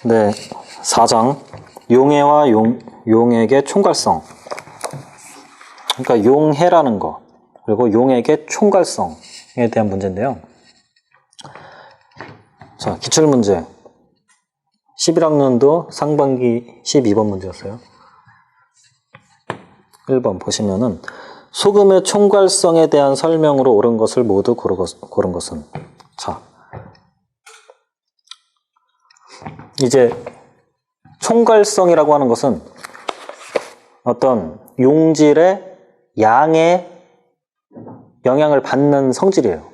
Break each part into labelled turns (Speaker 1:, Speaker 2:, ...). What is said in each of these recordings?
Speaker 1: 네, 4장 용해와 용액의 총괄성. 그러니까 용해라는 거 그리고 용액의 총괄성에 대한 문제인데요. 자, 기출문제 11학년도 상반기 12번 문제였어요. 1번 보시면은 소금의 총괄성에 대한 설명으로 옳은 것을 모두 고른 것은. 자, 이제 총괄성이라고 하는 것은 어떤 용질의 양에 영향을 받는 성질이에요.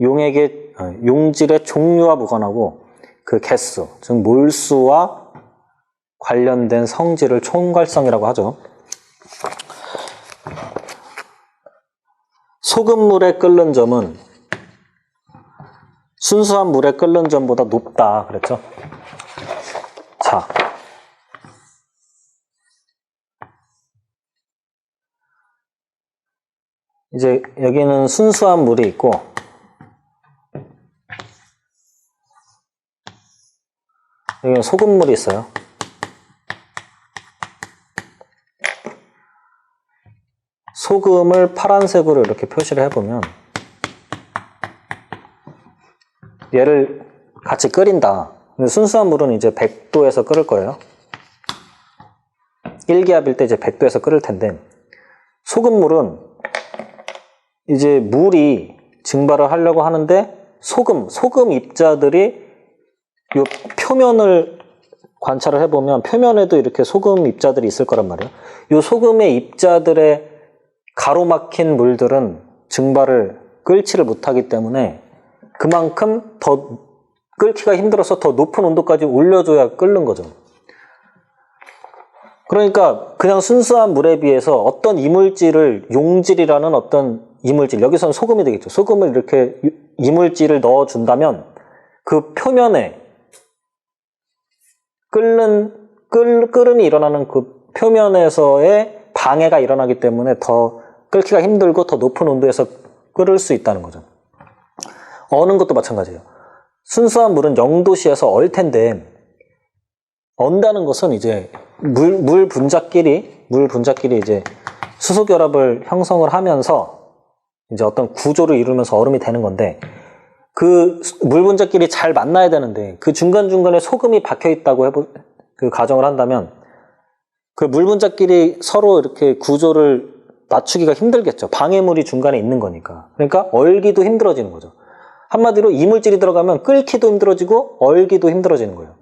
Speaker 1: 용질의 종류와 무관하고 그 개수, 즉 몰수와 관련된 성질을 총괄성이라고 하죠. 소금물에 끓는 점은 순수한 물에 끓는 점보다 높다 그랬죠. 자, 이제 여기는 순수한 물이 있고 여기는 소금물이 있어요. 소금을 파란색으로 이렇게 표시를 해보면 얘를 같이 끓인다. 근데 순수한 물은 이제 100도에서 끓을 거예요. 1기압일 때 이제 100도에서 끓을 텐데 소금물은 이제 물이 증발을 하려고 하는데 소금 입자들이 요 표면을 관찰을 해보면 표면에도 이렇게 소금 입자들이 있을 거란 말이에요. 요 소금의 입자들의 가로막힌 물들은 증발을 끓지를 못하기 때문에 그만큼 더 끓기가 힘들어서 더 높은 온도까지 올려줘야 끓는 거죠. 그러니까 그냥 순수한 물에 비해서 어떤 이물질을 용질이라는 어떤 이물질, 여기서는 소금이 되겠죠. 소금을 이렇게 이물질을 넣어준다면 그 표면에 끓음이 일어나는 그 표면에서의 방해가 일어나기 때문에 더 끓기가 힘들고 더 높은 온도에서 끓을 수 있다는 거죠. 어는 것도 마찬가지예요. 순수한 물은 0도씨에서 얼 텐데 언다는 것은 이제 물 분자끼리 이제 수소 결합을 형성을 하면서 이제 어떤 구조를 이루면서 얼음이 되는 건데 그 물 분자끼리 잘 만나야 되는데 그 중간중간에 소금이 박혀 있다고 그 가정을 한다면 그 물 분자끼리 서로 이렇게 구조를 맞추기가 힘들겠죠. 방해물이 중간에 있는 거니까. 그러니까 얼기도 힘들어지는 거죠. 한마디로 이물질이 들어가면 끓기도 힘들어지고 얼기도 힘들어지는 거예요.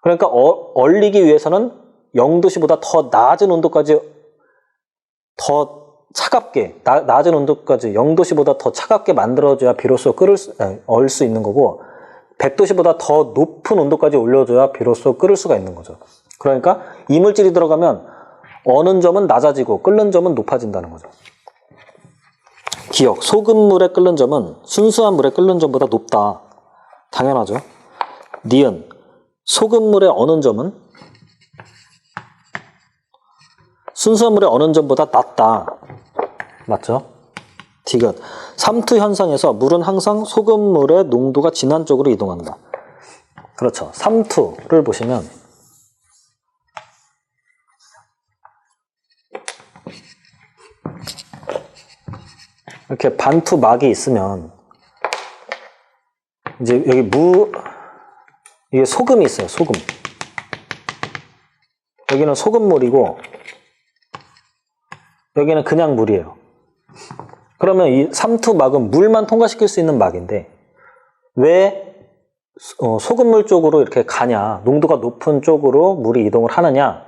Speaker 1: 그러니까 얼리기 위해서는 0도씨보다 더 낮은 온도까지 더 차갑게, 낮은 온도까지 0도씨보다 더 차갑게 만들어줘야 비로소 얼 수 있는 거고 100도씨보다 더 높은 온도까지 올려줘야 비로소 끓을 수가 있는 거죠. 그러니까 이물질이 들어가면 어는 점은 낮아지고 끓는 점은 높아진다는 거죠. 기억, 소금물에 끓는 점은 순수한 물에 끓는 점보다 높다. 당연하죠. 니은, 소금물에 어는 점은 순수한 물에 어는 점보다 낮다. 맞죠? 디귿, 삼투 현상에서 물은 항상 소금물의 농도가 진한 쪽으로 이동한다. 그렇죠. 삼투를 보시면 이렇게 반투 막이 있으면 이제 여기 이게 소금이 있어요. 소금. 여기는 소금물이고 여기는 그냥 물이에요. 그러면 이 삼투 막은 물만 통과시킬 수 있는 막인데 왜 소금물 쪽으로 이렇게 가냐, 농도가 높은 쪽으로 물이 이동을 하느냐,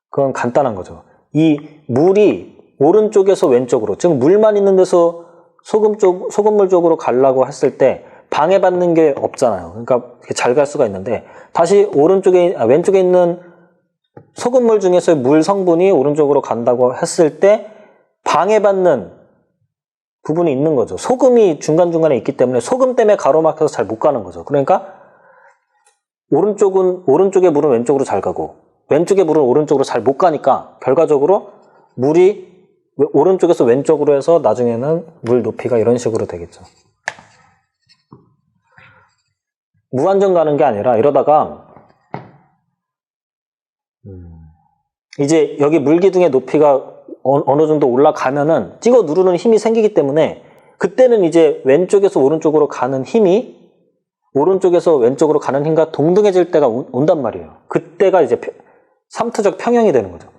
Speaker 1: 그건 간단한 거죠. 이 물이 오른쪽에서 왼쪽으로, 즉 물만 있는 데서 소금물 쪽으로 가려고 했을 때 방해받는 게 없잖아요. 그러니까 잘 갈 수가 있는데 다시 왼쪽에 있는 소금물 중에서 물 성분이 오른쪽으로 간다고 했을 때 방해받는 부분이 있는 거죠. 소금이 중간중간에 있기 때문에 소금 때문에 가로막혀서 잘 못 가는 거죠. 그러니까 오른쪽의 물은 왼쪽으로 잘 가고 왼쪽의 물은 오른쪽으로 잘 못 가니까 결과적으로 물이 오른쪽에서 왼쪽으로 해서 나중에는 물 높이가 이런 식으로 되겠죠. 무한정 가는 게 아니라 이러다가 이제 여기 물기둥의 높이가 어느 정도 올라가면은 찍어 누르는 힘이 생기기 때문에 그때는 이제 왼쪽에서 오른쪽으로 가는 힘이 오른쪽에서 왼쪽으로 가는 힘과 동등해질 때가 온단 말이에요. 그때가 이제 삼투적 평형이 되는 거죠.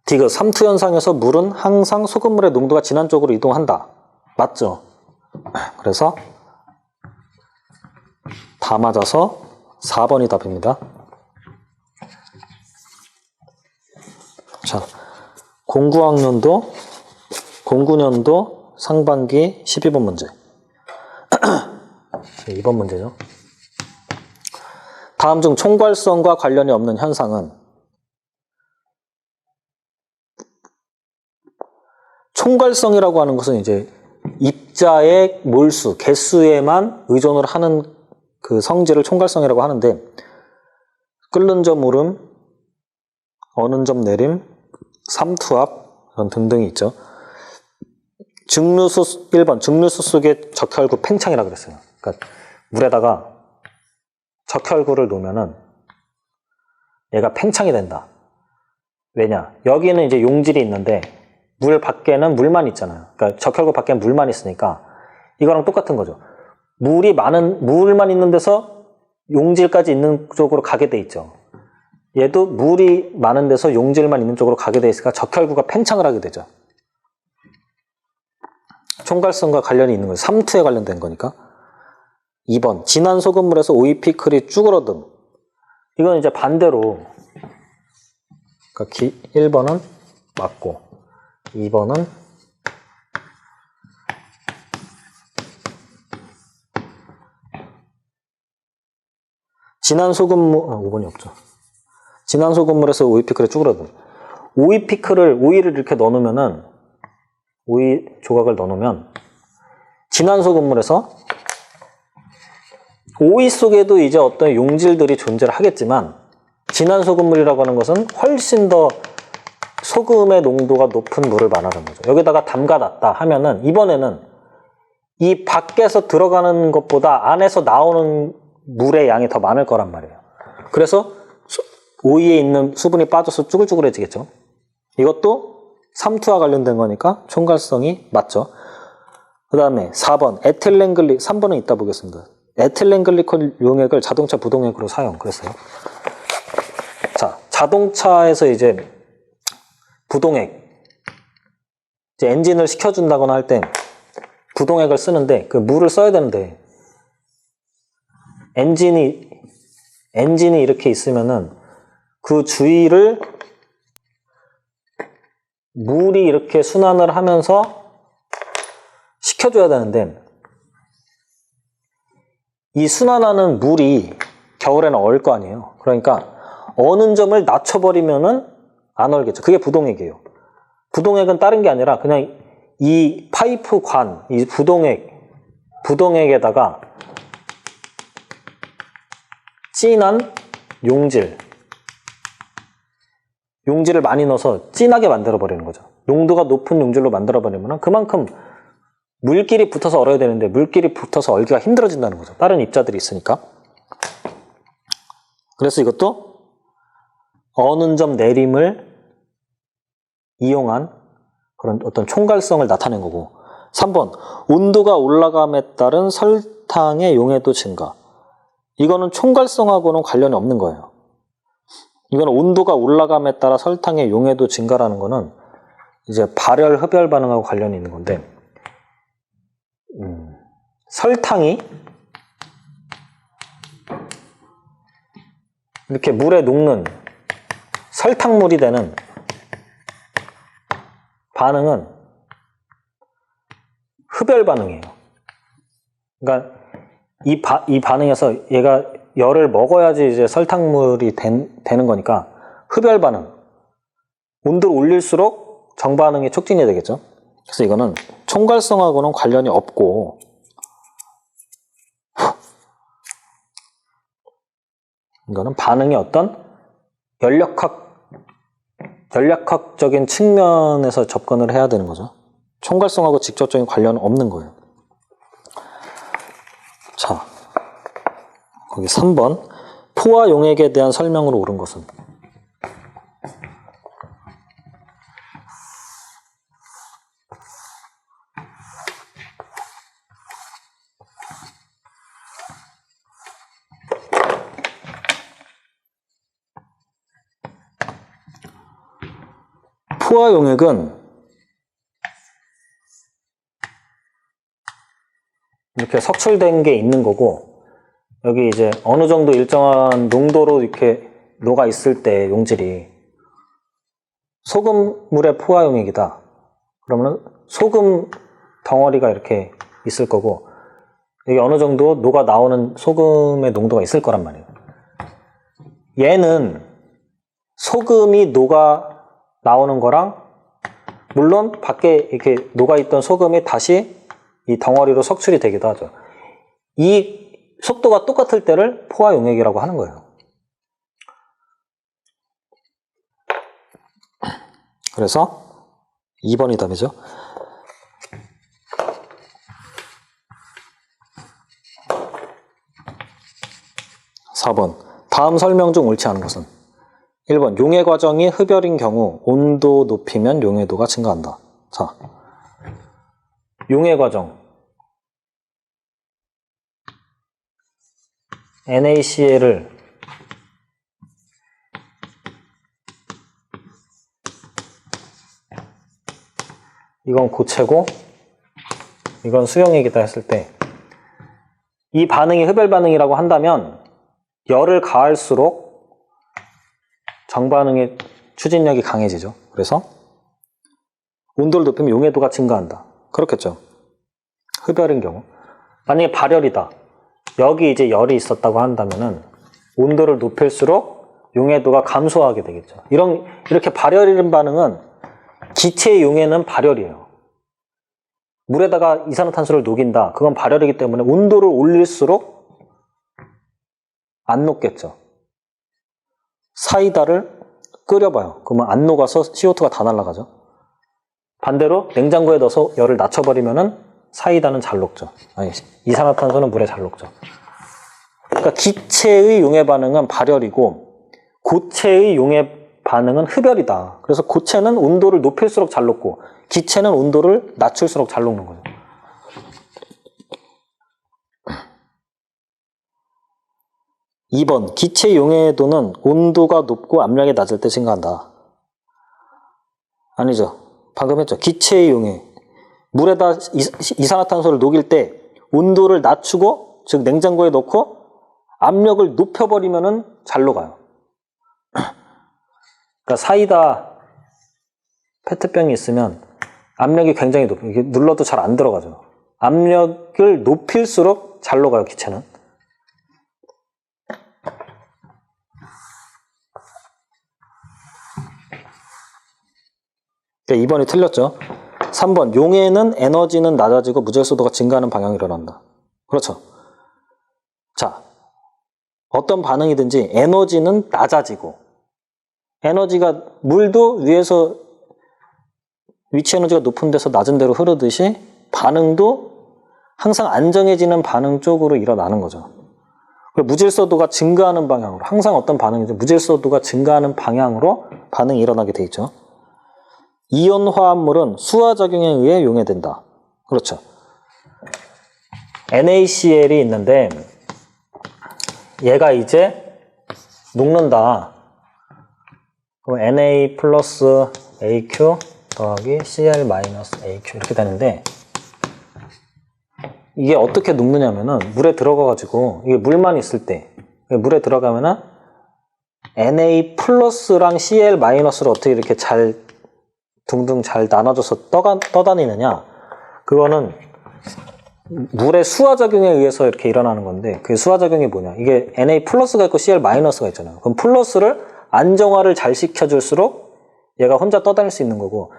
Speaker 1: 디귿, 삼투 현상에서 물은 항상 소금물의 농도가 진한 쪽으로 이동한다. 맞죠? 그래서 다 맞아서 4번이 답입니다. 자, 09년도 상반기 12번 문제. 2번 문제죠. 다음 중 총괄성과 관련이 없는 현상은 총괄성이라고 하는 것은 이제 입자의 몰수, 개수에만 의존을 하는 그 성질을 총괄성이라고 하는데 끓는 점 오름, 어는 점 내림, 삼투압 이런 등등이 있죠. 증류수 1번 증류수 속에 적혈구 팽창이라고 그랬어요. 그러니까 물에다가 적혈구를 놓으면은 얘가 팽창이 된다. 왜냐? 여기는 이제 용질이 있는데 물 밖에는 물만 있잖아요. 그러니까 적혈구 밖에는 물만 있으니까 이거랑 똑같은 거죠. 물만 있는 데서 용질까지 있는 쪽으로 가게 돼 있죠. 얘도 물이 많은 데서 용질만 있는 쪽으로 가게 돼 있으니까 적혈구가 팽창을 하게 되죠. 총괄성과 관련이 있는 거죠. 삼투에 관련된 거니까. 2번 진한 소금물에서 오이피클이 쭈그러듦. 이건 이제 반대로 그러니까 1번은 맞고 2번은 진한 소금물 5번이 없죠. 진한 소금물에서 오이피클이 쭈그러듦. 오이를 이렇게 넣어놓으면은 오이 조각을 넣어놓으면 진한 소금물에서 오이 속에도 이제 어떤 용질들이 존재를 하겠지만 진한 소금물이라고 하는 것은 훨씬 더 소금의 농도가 높은 물을 말하는 거죠. 여기다가 담가놨다 하면은 이번에는 이 밖에서 들어가는 것보다 안에서 나오는 물의 양이 더 많을 거란 말이에요. 그래서 오이에 있는 수분이 빠져서 쭈글쭈글해지겠죠. 이것도 삼투와 관련된 거니까 총괄성이 맞죠. 그 다음에 4번 에틸렌글리 3번은 이따 보겠습니다. 에틸렌글리콜 용액을 자동차 부동액으로 사용. 그랬어요. 자, 자동차에서 이제 부동액 이제 엔진을 식혀준다거나 할 때 부동액을 쓰는데 그 물을 써야 되는데 엔진이 이렇게 있으면은 그 주위를 물이 이렇게 순환을 하면서 식혀줘야 되는데 이 순환하는 물이 겨울에는 얼 거 아니에요. 그러니까 어는 점을 낮춰버리면은 안 얼겠죠. 그게 부동액이에요. 부동액은 다른 게 아니라 그냥 이 파이프 관, 이 부동액에다가 진한 용질을 많이 넣어서 진하게 만들어버리는 거죠. 용도가 높은 용질로 만들어버리면 그만큼 물끼리 붙어서 얼어야 되는데 물끼리 붙어서 얼기가 힘들어진다는 거죠. 다른 입자들이 있으니까. 그래서 이것도 어는 점 내림을 이용한 그런 어떤 총괄성을 나타낸 거고 3번 온도가 올라감에 따른 설탕의 용해도 증가. 이거는 총괄성하고는 관련이 없는 거예요. 이건 온도가 올라감에 따라 설탕의 용해도 증가라는 거는 이제 발열, 흡열 반응하고 관련이 있는 건데 설탕이 이렇게 물에 녹는 설탕물이 되는 반응은 흡열 반응이에요. 그러니까 이 반응에서 얘가 열을 먹어야지 이제 설탕물이 되는 거니까 흡열 반응. 온도를 올릴수록 정반응이 촉진이 되겠죠. 그래서 이거는 총괄성하고는 관련이 없고 이거는 반응의 어떤 연력학적인 측면에서 접근을 해야 되는 거죠. 총괄성하고 직접적인 관련은 없는 거예요. 자, 거기 3번 포화 용액에 대한 설명으로 옳은 것은? 포화 용액은 이렇게 석출된 게 있는 거고, 여기 이제 어느 정도 일정한 농도로 이렇게 녹아 있을 때 용질이 소금물의 포화 용액이다. 그러면 소금 덩어리가 이렇게 있을 거고, 여기 어느 정도 녹아 나오는 소금의 농도가 있을 거란 말이에요. 얘는 소금이 녹아 나오는 거랑, 물론 밖에 이렇게 녹아있던 소금이 다시 이 덩어리로 석출이 되기도 하죠. 이 속도가 똑같을 때를 포화 용액이라고 하는 거예요. 그래서 2번이 답이죠. 4번. 다음 설명 중 옳지 않은 것은? 1번. 용해 과정이 흡열인 경우 온도 높이면 용해도가 증가한다. 자, 용해 과정. NaCl을 이건 고체고 이건 수용액이다 했을 때 이 반응이 흡열 반응이라고 한다면 열을 가할수록 정반응의 추진력이 강해지죠. 그래서 온도를 높이면 용해도가 증가한다. 그렇겠죠. 흡열인 경우. 만약에 발열이다. 여기 이제 열이 있었다고 한다면은 온도를 높일수록 용해도가 감소하게 되겠죠. 이렇게 발열인 반응은 기체의 용해는 발열이에요. 물에다가 이산화탄소를 녹인다. 그건 발열이기 때문에 온도를 올릴수록 안 녹겠죠. 사이다를 끓여봐요. 그러면 안 녹아서 CO2가 다 날아가죠. 반대로 냉장고에 넣어서 열을 낮춰버리면은 사이다는 잘 녹죠. 아니, 이산화탄소는 물에 잘 녹죠. 그러니까 기체의 용해 반응은 발열이고 고체의 용해 반응은 흡열이다. 그래서 고체는 온도를 높일수록 잘 녹고 기체는 온도를 낮출수록 잘 녹는 거죠. (2번) 기체 용해도는 온도가 높고 압력이 낮을 때 증가한다. 아니죠. 방금 했죠. 기체의 용해. 물에다 이산화탄소를 녹일 때 온도를 낮추고, 즉 냉장고에 넣고 압력을 높여버리면은 잘 녹아요. 그러니까 사이다 페트병이 있으면 압력이 굉장히 높아요. 이게 눌러도 잘 안 들어가죠. 압력을 높일수록 잘 녹아요, 기체는. 네, 2번이 틀렸죠. 3번. 용해는 에너지는 낮아지고 무질서도가 증가하는 방향이 일어난다. 그렇죠. 자, 어떤 반응이든지 에너지는 낮아지고, 에너지가 물도 위에서 위치 에너지가 높은 데서 낮은 데로 흐르듯이 반응도 항상 안정해지는 반응 쪽으로 일어나는 거죠. 무질서도가 증가하는 방향으로, 항상 어떤 반응이죠. 무질서도가 증가하는 방향으로 반응이 일어나게 돼 있죠. 이온 화합물은 수화작용에 의해 용해된다. 그렇죠. NaCl이 있는데 얘가 이제 녹는다. 그럼 Na 플러스 AQ 더하기 Cl 마이너스 AQ 이렇게 되는데, 이게 어떻게 녹느냐면은 물에 들어가가지고, 이게 물만 있을 때 물에 들어가면은 Na 플러스랑 Cl 마이너스를 어떻게 이렇게 둥둥 잘 나눠져서 떠다니느냐, 그거는 물의 수화작용에 의해서 이렇게 일어나는 건데, 그 수화작용이 뭐냐, 이게 Na 플러스가 있고 Cl 마이너스가 있잖아요. 그럼 플러스를 안정화를 잘 시켜줄수록 얘가 혼자 떠다닐 수 있는 거고,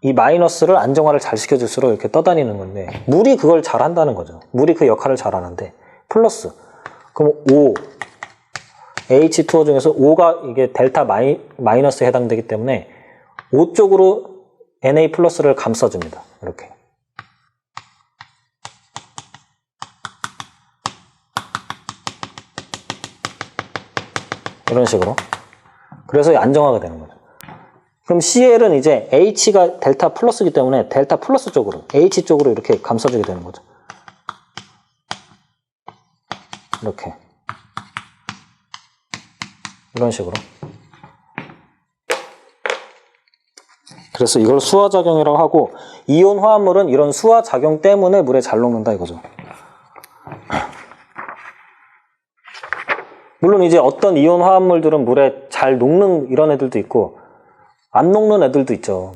Speaker 1: 이 마이너스를 안정화를 잘 시켜줄수록 이렇게 떠다니는 건데, 물이 그걸 잘 한다는 거죠. 물이 그 역할을 잘 하는데, 플러스. 그럼 O, H2O 중에서 O가 이게 델타 마이너스에 해당되기 때문에 O 쪽으로 Na 플러스를 감싸줍니다. 이렇게. 이런 식으로. 그래서 안정화가 되는 거죠. 그럼 CL은 이제 H가 델타 플러스이기 때문에 델타 플러스 쪽으로, H 쪽으로 이렇게 감싸주게 되는 거죠. 이렇게. 이런 식으로. 그래서 이걸 수화작용이라고 하고, 이온 화합물은 이런 수화작용 때문에 물에 잘 녹는다 이거죠. 물론 이제 어떤 이온 화합물들은 물에 잘 녹는 이런 애들도 있고 안 녹는 애들도 있죠.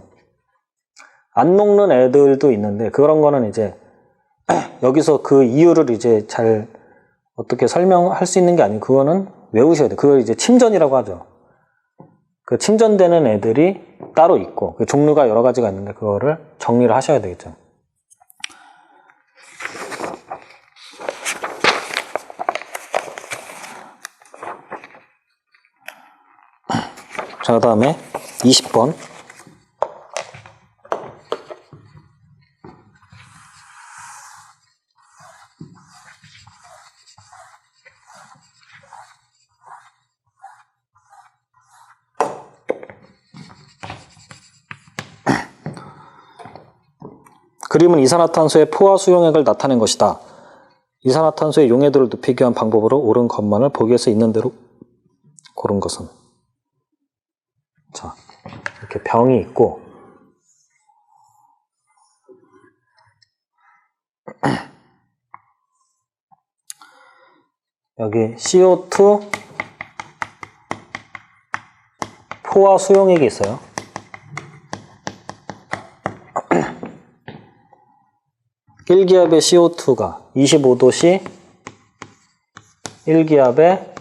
Speaker 1: 안 녹는 애들도 있는데 그런 거는 이제 여기서 그 이유를 이제 잘 어떻게 설명할 수 있는 게 아니고 그거는 외우셔야 돼요. 그걸 이제 침전이라고 하죠. 그 침전되는 애들이 따로 있고 그 종류가 여러 가지가 있는데 그거를 정리를 하셔야 되겠죠. 자, 그 다음에 20번. 그림은 이산화탄소의 포화 수용액을 나타낸 것이다. 이산화탄소의 용해도를 높이기 위한 방법으로 옳은 것만을 보기에서 있는 대로 고른 것은. 자, 이렇게 병이 있고 여기 CO2 포화 수용액이 있어요. (1기압의) CO2가 25도씨 1기압에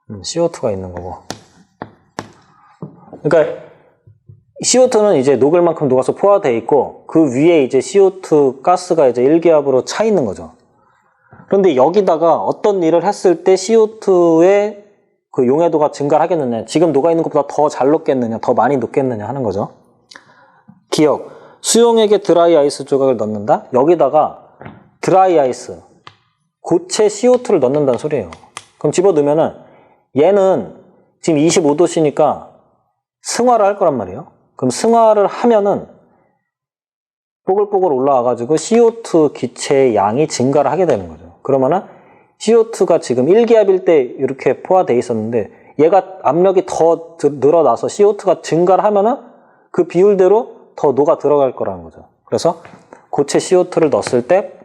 Speaker 1: CO2가 있는 거고. 그러니까 CO2는 이제 녹을 만큼 녹아서 포화되어 있고 그 위에 이제 CO2 가스가 이제 1기압으로 차 있는 거죠. 그런데 여기다가 어떤 일을 했을 때 CO2의 그 용해도가 증가를 하겠느냐, 지금 녹아 있는 것보다 더 잘 녹겠느냐, 더 많이 녹겠느냐 하는 거죠. 기억. 수용액에 드라이 아이스 조각을 넣는다. 여기다가 드라이 아이스, 고체 CO2를 넣는다는 소리예요. 그럼 집어넣으면은 얘는 지금 25도씨니까 승화를 할 거란 말이에요. 그럼 승화를 하면은 뽀글뽀글 올라와가지고 CO2 기체의 양이 증가를 하게 되는 거죠. 그러면은 CO2가 지금 1기압일 때 이렇게 포화되어 있었는데 얘가 압력이 더 늘어나서 CO2가 증가를 하면은 그 비율대로 더 녹아 들어갈 거라는 거죠. 그래서 고체 CO2를 넣었을 때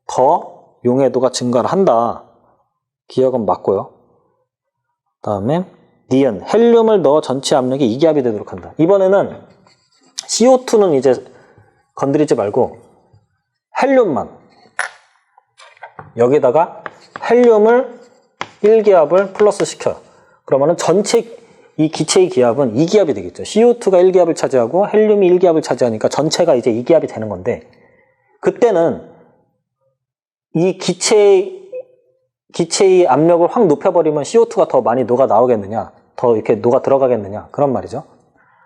Speaker 1: 더 용해도가 증가를 한다. 기억은 맞고요. 다음에 니은, 헬륨을 넣어 전체 압력이 2기압이 되도록 한다. 이번에는 CO2는 이제 건드리지 말고 헬륨만, 여기다가 헬륨을 1기압을 플러스 시켜. 그러면은 전체 이 기체의 기압은 2기압이 되겠죠. CO2가 1기압을 차지하고 헬륨이 1기압을 차지하니까 전체가 이제 2기압이 되는 건데, 그때는 이 기체의 압력을 확 높여버리면 CO2가 더 많이 녹아 나오겠느냐, 더 이렇게 녹아 들어가겠느냐, 그런 말이죠.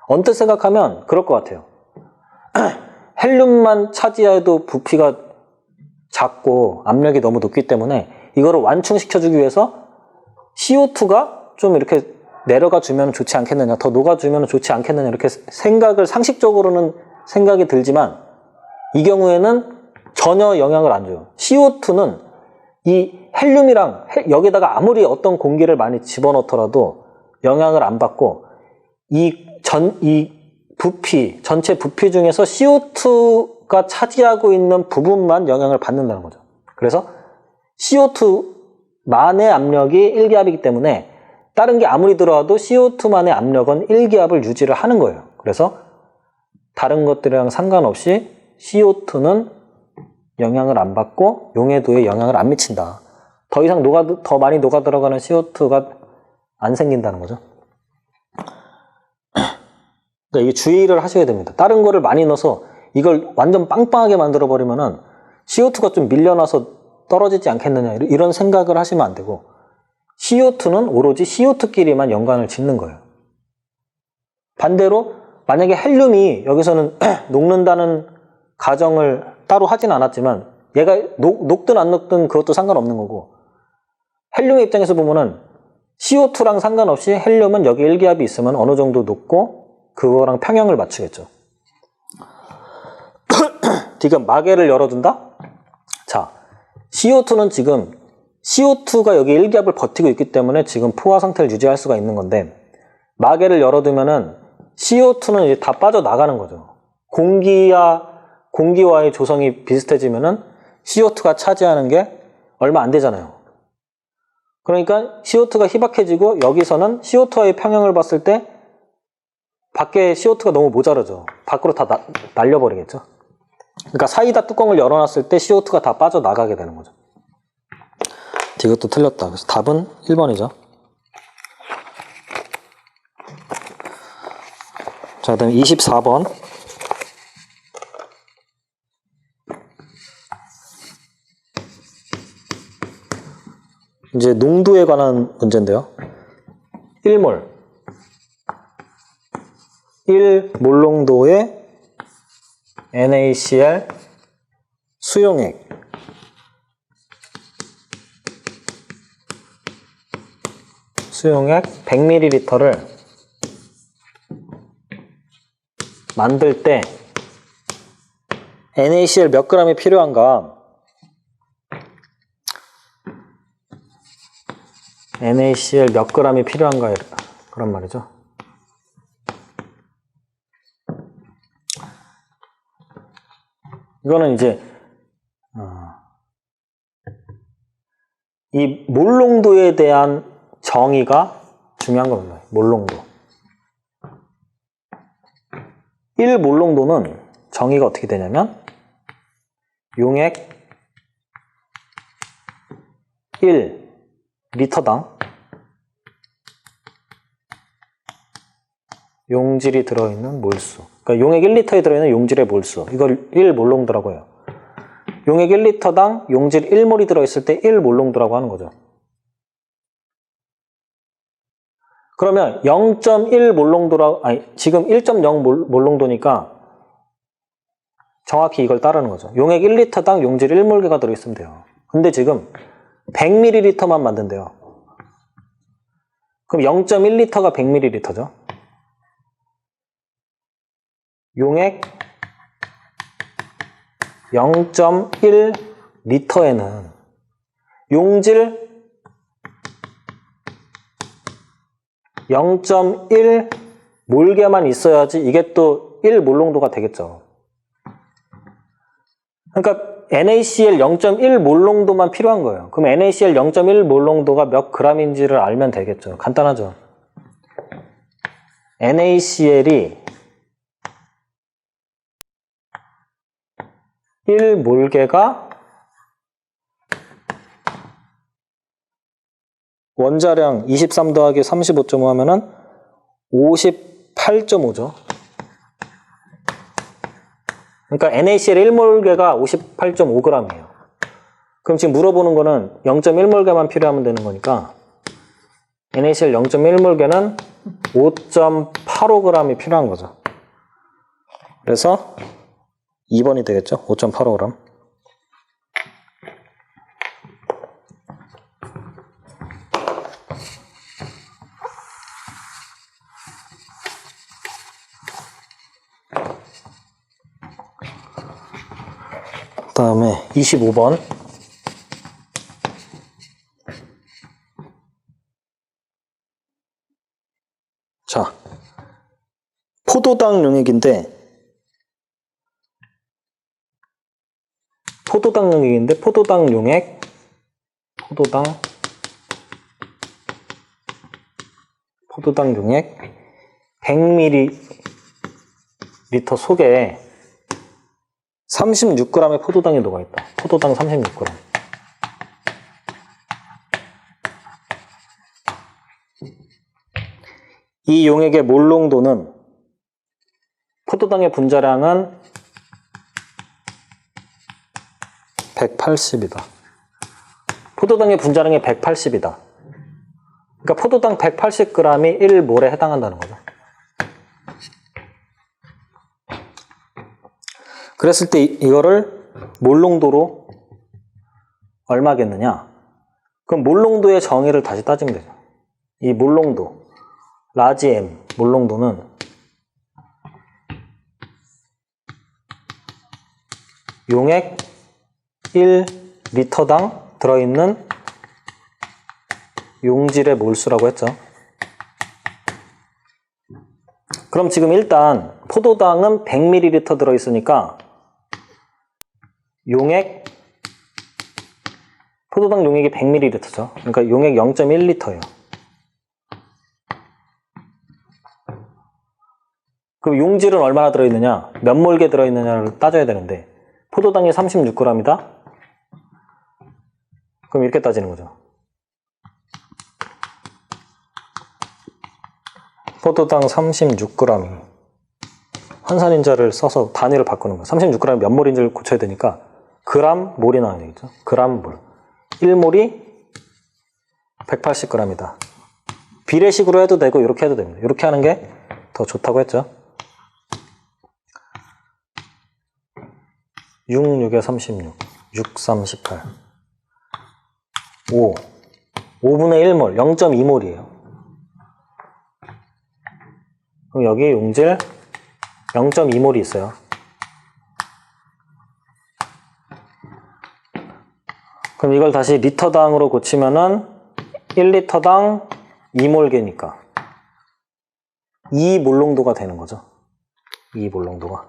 Speaker 1: 언뜻 생각하면 그럴 것 같아요. 헬륨만 차지해도 부피가 작고 압력이 너무 높기 때문에 이거를 완충시켜주기 위해서 CO2가 좀 이렇게 내려가 주면 좋지 않겠느냐, 더 녹아주면 좋지 않겠느냐, 이렇게 생각을, 상식적으로는 생각이 들지만 이 경우에는 전혀 영향을 안 줘요. CO2는 이 헬륨이랑 여기다가 아무리 어떤 공기를 많이 집어넣더라도 영향을 안 받고 이 부피, 전체 부피 중에서 CO2가 차지하고 있는 부분만 영향을 받는다는 거죠. 그래서 CO2만의 압력이 1기압이기 때문에 다른 게 아무리 들어와도 CO2만의 압력은 1기압을 유지를 하는 거예요. 그래서 다른 것들이랑 상관없이 CO2는 영향을 안 받고 용해도에 영향을 안 미친다. 더 이상 더 많이 녹아 들어가는 CO2가 안 생긴다는 거죠. 그러니까 이게 주의를 하셔야 됩니다. 다른 거를 많이 넣어서 이걸 완전 빵빵하게 만들어 버리면은 CO2가 좀 밀려나서 떨어지지 않겠느냐, 이런 생각을 하시면 안 되고, CO2는 오로지 CO2끼리만 연관을 짓는 거예요. 반대로 만약에 헬륨이 여기서는 녹는다는 가정을 따로 하진 않았지만 얘가 녹든 안 녹든 그것도 상관없는 거고, 헬륨의 입장에서 보면은 CO2랑 상관없이 헬륨은 여기 일기압이 있으면 어느 정도 높고 그거랑 평형을 맞추겠죠. 지금 마개를 열어둔다? 자, CO2는 지금 CO2가 여기 일기압을 버티고 있기 때문에 지금 포화 상태를 유지할 수가 있는 건데 마개를 열어두면은 CO2는 이제 다 빠져나가는 거죠. 공기와의 조성이 비슷해지면은 CO2가 차지하는 게 얼마 안 되잖아요. 그러니까 CO2가 희박해지고 여기서는 CO2와의 평형을 봤을 때 밖에 CO2가 너무 모자라죠. 밖으로 다 날려버리겠죠. 그러니까 사이다 뚜껑을 열어놨을 때 CO2가 다 빠져나가게 되는 거죠. 이것도 틀렸다. 그래서 답은 1번이죠. 자, 그다음에 24번. 이제 농도에 관한 문제인데요. 1몰. 1몰농도의 NaCl 수용액. 수용액 100ml를 만들 때 NaCl 몇 g이 필요한가? NaCl 몇 g이 필요한가? 그런 말이죠. 이거는 이제 이 몰농도에 대한 정의가 중요한 겁니다. 몰농도. 1몰농도는 정의가 어떻게 되냐면 용액 1리터당 용질이 들어있는 몰수. 그러니까 용액 1리터에 들어있는 용질의 몰수. 이걸 1몰농도라고 해요. 용액 1리터당 용질 1몰이 들어있을 때 1몰농도라고 하는 거죠. 그러면 0.1몰농도라고, 아니, 지금 1.0몰농도니까 정확히 이걸 따르는 거죠. 용액 1리터당 용질 1몰개가 들어있으면 돼요. 근데 지금 100ml만 만든대요. 그럼 0.1리터가 100ml죠. 용액 0.1리터에는 용질 0.1몰개만 있어야지 이게 또 1몰농도가 되겠죠. 그러니까 NaCl 0.1몰농도만 필요한 거예요. 그럼 NaCl 0.1몰농도가 몇 g인지를 알면 되겠죠. 간단하죠. NaCl이 1몰개가 원자량 23 더하기 35.5 하면은 58.5죠. 그러니까 NaCl 1몰개가 58.5g이에요. 그럼 지금 물어보는 거는 0.1몰개만 필요하면 되는 거니까 NaCl 0.1몰개는 5.85g이 필요한 거죠. 그래서 2번이 되겠죠. 5.85g. 그 다음에 25번. 자, 포도당 용액인데 포도당 용액 포도당 용액 100ml 속에 36g의 포도당이 녹아있다. 포도당 36g. 이 용액의 몰농도는 포도당의 분자량은 180이다. 포도당의 분자량이 180이다. 그러니까 포도당 180g이 1몰에 해당한다는 거죠. 그랬을 때 이거를 몰농도로 얼마겠느냐? 그럼 몰농도의 정의를 다시 따지면 되죠. 이 몰농도, 라지 M 몰농도는 용액 1리터당 들어있는 용질의 몰수라고 했죠. 그럼 지금 일단 포도당은 100ml 들어있으니까 포도당 용액이 100ml죠. 그러니까 용액 0.1L예요. 그럼 용질은 얼마나 들어있느냐? 몇 몰게 들어있느냐를 따져야 되는데 포도당이 36g이다? 그럼 이렇게 따지는 거죠. 포도당 36g이 환산인자를 써서 단위를 바꾸는 거예요. 36g이 몇 몰인지를 고쳐야 되니까 그람, 몰이 나와야 되겠죠. 그람, 몰. 1몰이 180g이다. 비례식으로 해도 되고 이렇게 해도 됩니다. 이렇게 하는 게 더 좋다고 했죠. 6, 6에 36, 6, 38, 5분의 1몰, 0.2몰이에요. 그럼 여기 용질 0.2몰이 있어요. 그럼 이걸 다시 리터당으로 고치면은 1리터당 2몰개니까 2몰농도가 되는 거죠. 2몰농도가.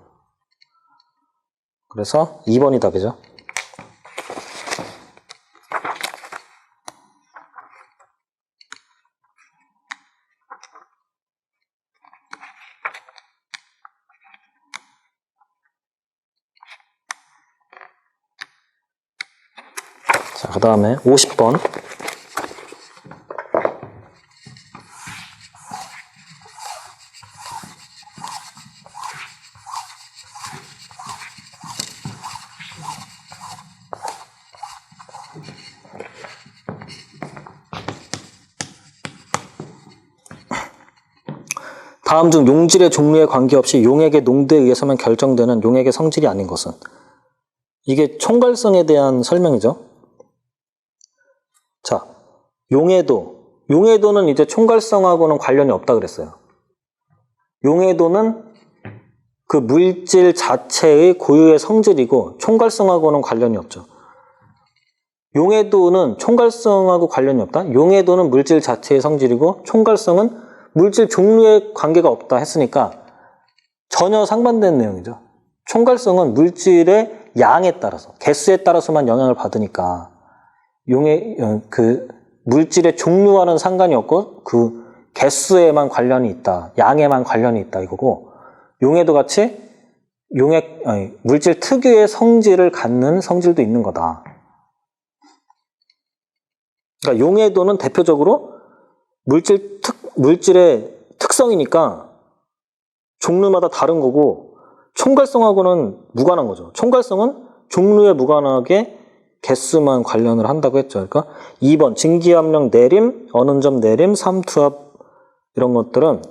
Speaker 1: 그래서 2번이 답이죠. 자, 그 다음에 50번. 다음 중 용질의 종류에 관계없이 용액의 농도에 의해서만 결정되는 용액의 성질이 아닌 것은? 이게 총괄성에 대한 설명이죠. 자, 용해도는 이제 총괄성하고는 관련이 없다 그랬어요. 용해도는 그 물질 자체의 고유의 성질이고 총괄성하고는 관련이 없죠. 용해도는 총괄성하고 관련이 없다? 용해도는 물질 자체의 성질이고 총괄성은 물질 종류에 관계가 없다 했으니까 전혀 상반된 내용이죠. 총괄성은 물질의 양에 따라서, 개수에 따라서만 영향을 받으니까 그 물질의 종류와는 상관이 없고 그 개수에만 관련이 있다, 양에만 관련이 있다 이거고, 용해도 같이 물질 특유의 성질을 갖는 성질도 있는 거다. 그러니까 용해도는 대표적으로 물질의 특성이니까 종류마다 다른 거고, 총괄성하고는 무관한 거죠. 총괄성은 종류에 무관하게 개수만 관련을 한다고 했죠. 그러니까 2번 증기압력 내림, 언음점 내림, 삼투압 이런 것들은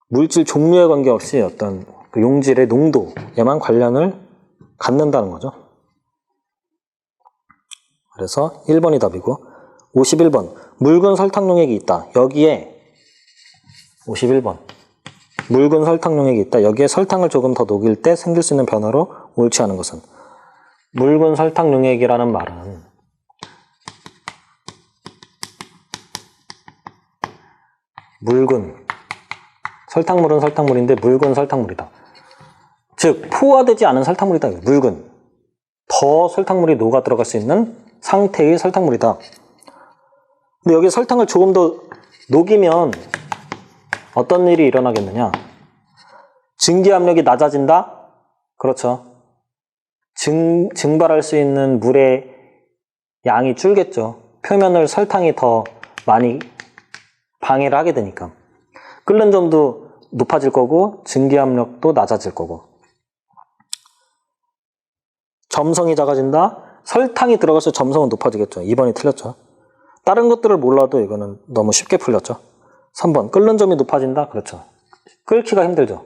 Speaker 1: 물질 종류에 관계없이 어떤 그 용질의 농도에만 관련을 갖는다는 거죠. 그래서 1번이 답이고, 51번 묽은 설탕 용액이 있다. 여기에 51번 묽은 설탕 용액이 있다. 여기에 설탕을 조금 더 녹일 때 생길 수 있는 변화로 옳지 않은 것은? 묽은 설탕 용액이라는 말은 설탕물은 설탕물인데 묽은 설탕물이다. 즉 포화되지 않은 설탕물이다. 묽은 더 설탕물이 녹아 들어갈 수 있는 상태의 설탕물이다. 근데 여기 설탕을 조금 더 녹이면 어떤 일이 일어나겠느냐? 증기압력이 낮아진다? 그렇죠. 증발할 수 있는 물의 양이 줄겠죠. 표면을 설탕이 더 많이 방해를 하게 되니까. 끓는 점도 높아질 거고 증기압력도 낮아질 거고. 점성이 작아진다? 설탕이 들어가서 점성은 높아지겠죠. 2번이 틀렸죠. 다른 것들을 몰라도 이거는 너무 쉽게 풀렸죠. 3번 끓는 점이 높아진다? 그렇죠. 끓기가 힘들죠.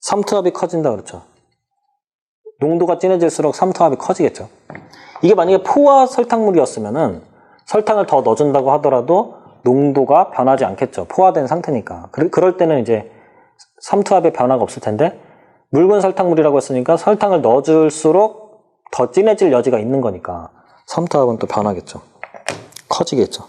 Speaker 1: 삼투압이 커진다? 그렇죠. 농도가 진해질수록 삼투압이 커지겠죠. 이게 만약에 포화 설탕물이었으면은 설탕을 더 넣어준다고 하더라도 농도가 변하지 않겠죠. 포화된 상태니까. 그럴 때는 이제 삼투압의 변화가 없을 텐데 묽은 설탕물이라고 했으니까 설탕을 넣어줄수록 더 진해질 여지가 있는 거니까 삼투압은 또 변하겠죠. 커지겠죠.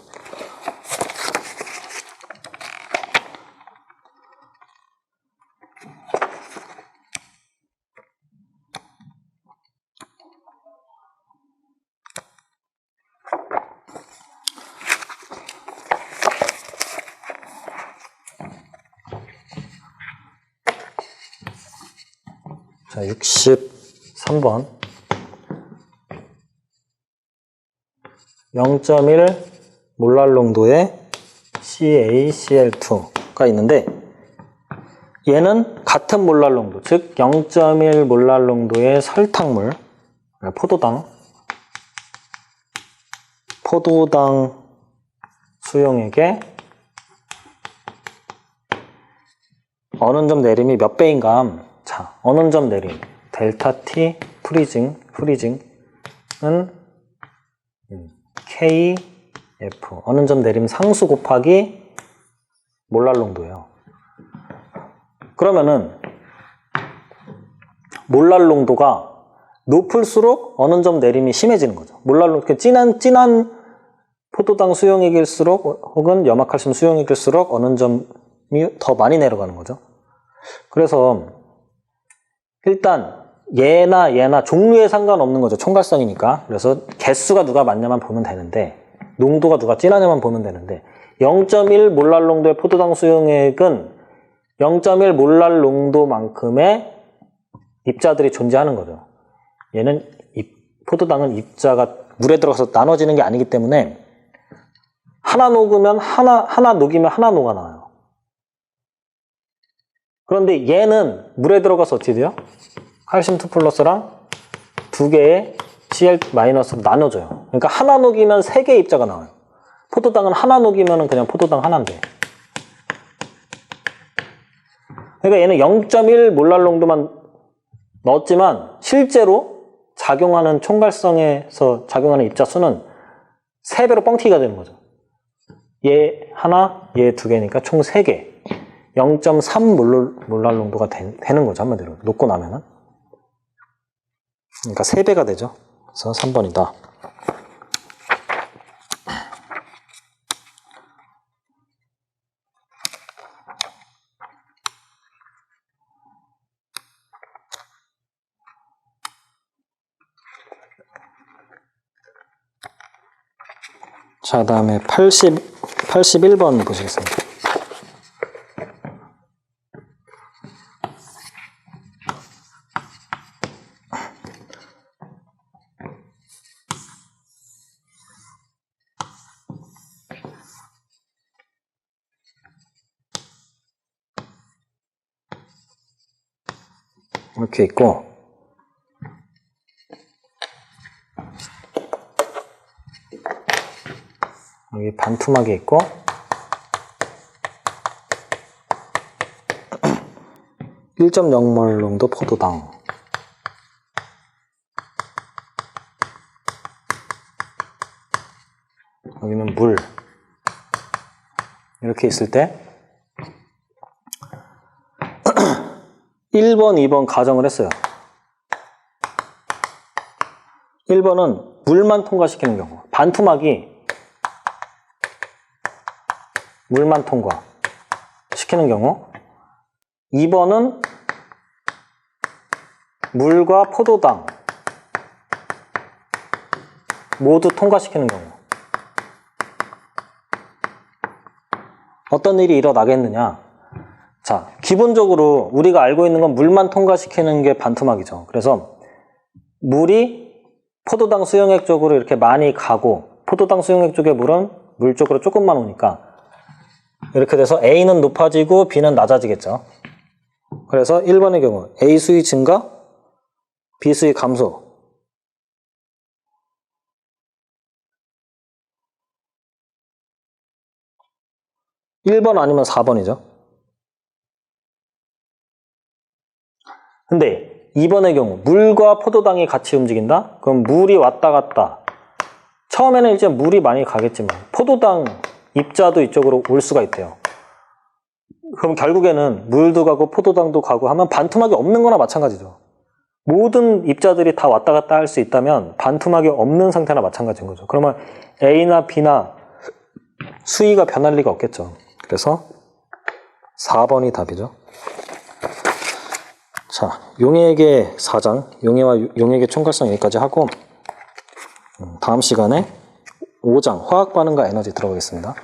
Speaker 1: 자, 63번 0.1 몰랄 농도의 CaCl2가 있는데 얘는 같은 몰랄 농도, 즉 0.1 몰랄 농도의 설탕물, 포도당 수용액에 어느 점 내림이 몇 배인가? 자, 어느 점 내림 델타 T 프리징은 KF 어느 점 내림 상수 곱하기 몰랄 농도예요. 그러면은 몰랄 농도가 높을수록 어느 점 내림이 심해지는 거죠. 몰랄 농도 진한 포도당 수용액일수록 혹은 염화칼슘 수용액일수록 어느 점이 더 많이 내려가는 거죠. 그래서 일단 얘나 종류에 상관없는 거죠. 총괄성이니까. 그래서 개수가 누가 많냐만 보면 되는데 농도가 누가 진하냐만 보면 되는데 0.1 몰랄 농도의 포도당 수용액은 0.1 몰랄 농도만큼의 입자들이 존재하는 거죠. 얘는 포도당은 입자가 물에 들어가서 나눠지는 게 아니기 때문에 하나 녹으면 하나 녹이면 하나 녹아 나와요. 그런데 얘는 물에 들어가서 어떻게 돼요? 칼슘 2 플러스랑 두 개의 Cl 마이너스로 나눠져요. 그러니까 하나 녹이면 세 개의 입자가 나와요. 포도당은 하나 녹이면 그냥 포도당 하나인데. 그러니까 얘는 0.1 몰랄 농도만 넣었지만 실제로 작용하는 총괄성에서 작용하는 입자 수는 3배로 뻥튀기가 되는 거죠. 얘 하나, 얘 두 개니까 총 3개. 0.3 몰랄 농도가 되는 거죠. 한마디로. 녹고 나면은. 그러니까 3배가 되죠. 그래서 3번이다. 자, 다음에 81번 보시겠습니다. 이렇게 있고 여기 반투막이 있고 (1.0몰) 농도 포도당 여기는 물 이렇게 있을 때 1번, 2번 가정을 했어요. 1번은 물만 통과시키는 경우 반투막이 물만 통과시키는 경우 2번은 물과 포도당 모두 통과시키는 경우 어떤 일이 일어나겠느냐. 자, 기본적으로 우리가 알고 있는 건 물만 통과시키는 게 반투막이죠. 그래서 물이 포도당 수용액 쪽으로 이렇게 많이 가고 포도당 수용액 쪽의 물은 물 쪽으로 조금만 오니까 이렇게 돼서 A는 높아지고 B는 낮아지겠죠. 그래서 1번의 경우 A 수위 증가, B 수위 감소. 1번 아니면 4번이죠. 근데 2번의 경우 물과 포도당이 같이 움직인다? 그럼 물이 왔다 갔다. 처음에는 이제 물이 많이 가겠지만 포도당 입자도 이쪽으로 올 수가 있대요. 그럼 결국에는 물도 가고 포도당도 가고 하면 반투막이 없는 거나 마찬가지죠. 모든 입자들이 다 왔다 갔다 할 수 있다면 반투막이 없는 상태나 마찬가지인 거죠. 그러면 A나 B나 수위가 변할 리가 없겠죠. 그래서 4번이 답이죠. 자, 용액의 4장, 용액의 총괄성 여기까지 하고 다음 시간에 5장 화학 반응과 에너지 들어가겠습니다.